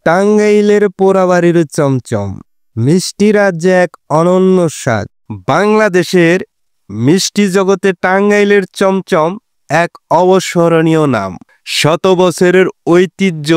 টাঙ্গাইলের পোড়াবাড়ির চমচম মিষ্টি রাজ্যে এক অনন্য স্বাদ। বাংলাদেশের মিষ্টি জগতে টাঙ্গাইলের চমচম এক অবিস্মরণীয় নাম। শত বছরের ঐতিহ্য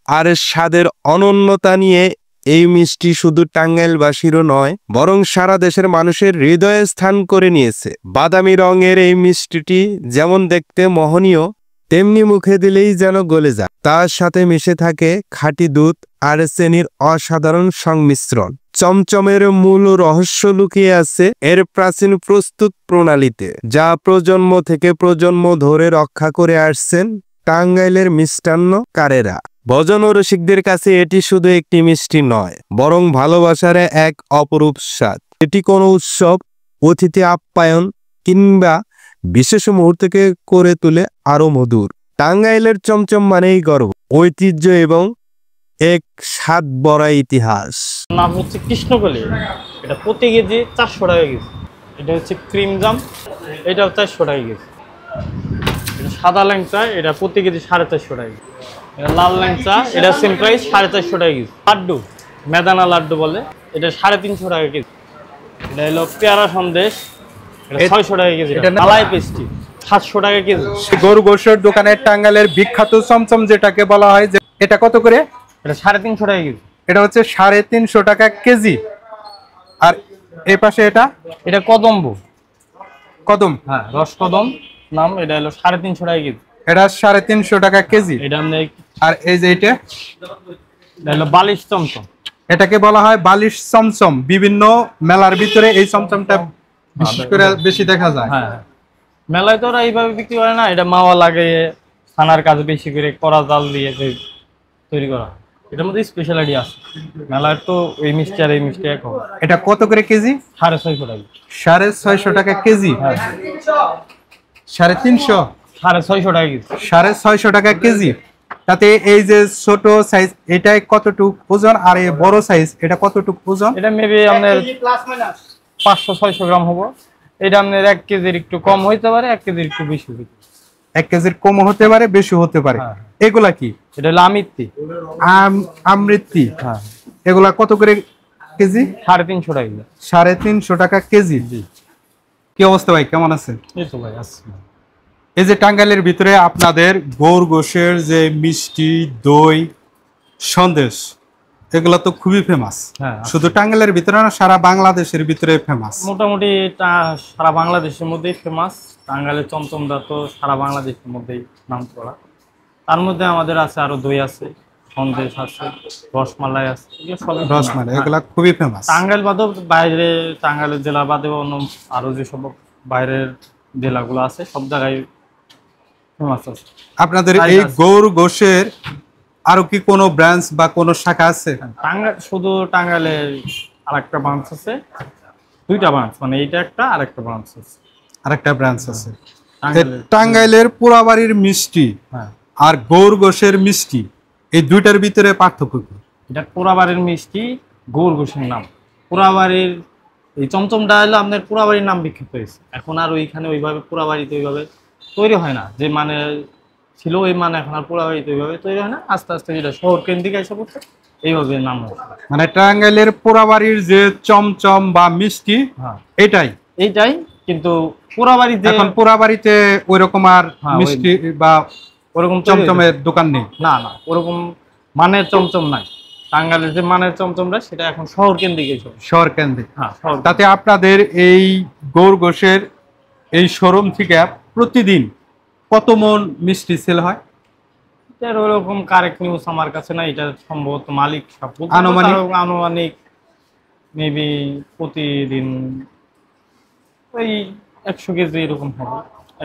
আর স্বাদের অনন্যতা নিয়ে এই মিষ্টি শুধু টাঙ্গাইলবাসীরও নয়, বরং সারা দেশের মানুষের হৃদয়ে স্থান করে নিয়েছে। বাদামি রঙের এই মিষ্টিটি যেমন দেখতে মোহনীয়, তেমনি মুখে দিলেই যেন গলে যায়। তার সাথে মিশে থাকে খাঁটি দুধ আর চিনির অসাধারণ সংমিশ্রণ। চমচমের মূল রহস্য লুকিয়ে আছে এর প্রাচীন প্রস্তুত প্রণালীতে, যা প্রজন্ম থেকে প্রজন্ম ধরে রক্ষা করে আসছেন টাঙ্গাইলের মিষ্টান্নকারেরা। ভোজন রসিকদের কাছে এটি শুধু একটি মিষ্টি নয়, বরং ভালোবাসার এক অপরূপ স্বাদ। এটি কোনো উৎসব, অতিথি আপ্যায়ন কিংবা বিশেষ মুহূর্তকে করে তোলে আরো মধুর। টাঙ্গাইলের চমচম মানেই গর্ব, ঐতিহ্য এবং এক স্বাদ ভরা ইতিহাস। নাম হচ্ছে কৃষ্ণকলি। এটা প্রতি কেজি 400 টাকা কেজি। এটা হচ্ছে ক্রিম জাম, এটাও 400 টাকা কেজি। এটা সাদা ল্যাংচা, এটা প্রতি কেজি 450 টাকা কেজি। এটা লাল ল্যাংচা, এটা সেম প্রাইস 450 টাকা কেজি। লাড্ডু, মেদানা লাড্ডু বলে, এটা 350 টাকা কেজি। এটা হলো পেয়ারা সন্দেশ, এটা 600 টাকা কেজি। এটা মালাই পেস্ট্রি 700 টাকা কেজি। গরু গোশের দোকানের টাঙ্গাইলের বিখ্যাত চমচম যেটাকে বলা হয়, যে এটা কত করে? এটা 350 টাকা কেজি। এটা হচ্ছে 350 টাকা কেজি। আর এই পাশে এটা কদম্ব, কদম, হ্যাঁ রস কদম নাম। এটা হলো 350 টাকা কেজি। এটা 350 টাকা কেজি। এটা আপনি আর এই যে এটা হলো বালিশ চমচম, এটাকে বলা হয় বালিশ চমচম। বিভিন্ন মেলার ভিতরে এই চমচমটা বিশেষ করে বেশি দেখা যায়। হ্যাঁ, মেলায় তো ওরা এইভাবে বিক্রি করে না, এটা মাওয়া লাগিয়ে ছানার কাজ বেশি করে কড়া জাল দিয়ে তৈরি করা। এটার মধ্যে স্পেশালিটি আছে। মেলায় তো এই মিষ্টি আর এই মিষ্টি এক হবে। এটা কত করে কেজি? 650 টাকা। 650 টাকা কেজি। 350, 650 টাকা কেজি। 650 টাকা কেজি। তাতে এই যে ছোট সাইজ, এটা কতটুকু ওজন? আর এই বড় সাইজ, এটা কতটুকু ওজন? এটা মেবি আপনার 500-600 গ্রাম হবে। এটা আপনার 1 কেজির একটু কম হইতে পারে, 1 কেজির একটু বেশি হইতে পারে। 1 কেজির কম হতে পারে, বেশি হতে পারে। এগুলা কি? এটা হলো আমৃতি। আমৃতি, হ্যাঁ। এগুলা কত করে কেজি? 350 টাকা কেজি। 350 টাকা কেজি। কি অবস্থা ভাই, কেমন আছেন? এই তো ভাই আছে। এই যে টাঙ্গাইলের ভিতরে আপনাদের গরু গোশের যে মিষ্টি, দই, সন্দেশ, এগুলা তো খুবই ফেমাস। হ্যাঁ, শুধু টাঙ্গাইলের ভিতরে না, সারা বাংলাদেশের ভিতরে ফেমাস। মোটামুটি সারা বাংলাদেশের মধ্যেই ফেমাস। টাঙ্গাইলের চমচমটা তো সারা বাংলাদেশের মধ্যেই নাম করা। তার মধ্যে আমাদের আছে আরো দই আছে, সন্দেশ আছে, রসমালাই আছে। রসমালাই, এগুলা খুবই ফেমাস। টাঙ্গাইল বাদেও বাইরে, টাঙ্গাইলের জেলা বাদেও অন্য আরো যেসব বাইরের জেলাগুলো আছে সব জায়গায় ফেমাস আছে। আপনাদের এই গরু গোশের আরো কি কোনো ব্রাঞ্চ বা কোনো শাখা আছে? টাঙ্গাইল শুধু টাঙ্গাইলে আরেকটা ব্রাঞ্চ আছে, 2টা ব্রাঞ্চ, মানে এইটা একটা আরেকটা ব্রাঞ্চ আছে। আরেকটা ব্রাঞ্চ আছে। টাঙ্গাইলের পোড়াবাড়ির মিষ্টি আর গরু গোশের মিষ্টি, এই দুইটার ভিতরে পার্থক্য কি? এটা পোড়াবাড়ির মিষ্টি, গরু গোশের নাম। পোড়াবাড়ির এই চমচমটা হলো আপনার পোড়াবাড়ির নাম বিখ্যাত হয়েছে। এখন আর ওইখানে ওইভাবে পোড়াবাড়িতে ওইভাবে তৈরি হয় না, যে মানে ছিল ওই মানে এখন আর পোড়াবাড়িতে ওইভাবে তৈরি হয় না। আস্তে আস্তে যেটা শহর কেন্দ্রিক এসে পড়ছে, এইভাবে নাম হচ্ছে। মানে টাঙ্গাইলের পোড়াবাড়ির যে চমচম বা মিষ্টি, এইটাই কিন্তু পোড়াবাড়িতে, এখন পোড়াবাড়িতে ওইরকম আর মিষ্টি বা ওরকম চমচমের দোকান নেই। না না, ওরকম মানের চমচম নাই। টাঙ্গাইলের যে মানের চমচমটা সেটা এখন শহর কেন্দ্রিক। শহর কেন্দ্রিক। হ্যাঁ, তাতে আপনাদের এই গরু গোশের এই শোরুম থেকে প্রতিদিন কত মন মিষ্টি সেল হয়? এটার ওরকম কারেক্ট নিউজ আমার কাছে না। এটা সম্ভবত মালিক আনুমানিক মেবি প্রতিদিন ওই 100 কেজি এরকম হবে।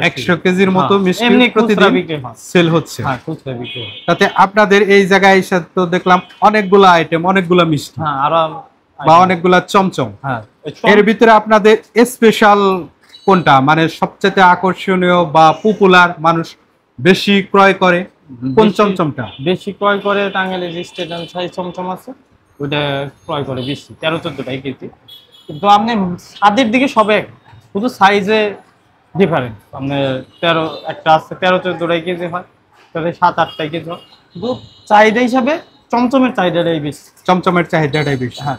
100 কেজির মতো মিষ্টি প্রতিদিন সেল হচ্ছে। হ্যাঁ, খুচরা বিক্রি হয়। তাতে আপনাদের এই জায়গায় এসে তো দেখলাম অনেকগুলো আইটেম, অনেকগুলো মিষ্টি, হ্যাঁ, আরো বা অনেকগুলো চমচম। হ্যাঁ, এর ভিতরে আপনাদের স্পেশাল কোনটা, মানে সবচেয়ে আকর্ষণীয় বা পপুলার, মানুষ বেশি ক্রয় করে কোন চমচমটা? বেশি ক্রয় করে টাঙ্গাইলের যে স্টেশন সাইজ চমচম আছে, ওইটা ক্রয় করে বেশি, 13-14 টাকা কেজি। কিন্তু আপনি স্বাদের দিকে সবে, শুধু সাইজে ডিফারেন্ট। আপনার 13 একটা আছে 13-14 টাকা কেজি হয়, তাহলে 7-8 টাকা কেজি হয়। কিন্তু চাহিদা হিসাবে চমচমের চাহিদাটাই বেশি। চমচমের চাহিদাটাই বেশি। হ্যাঁ।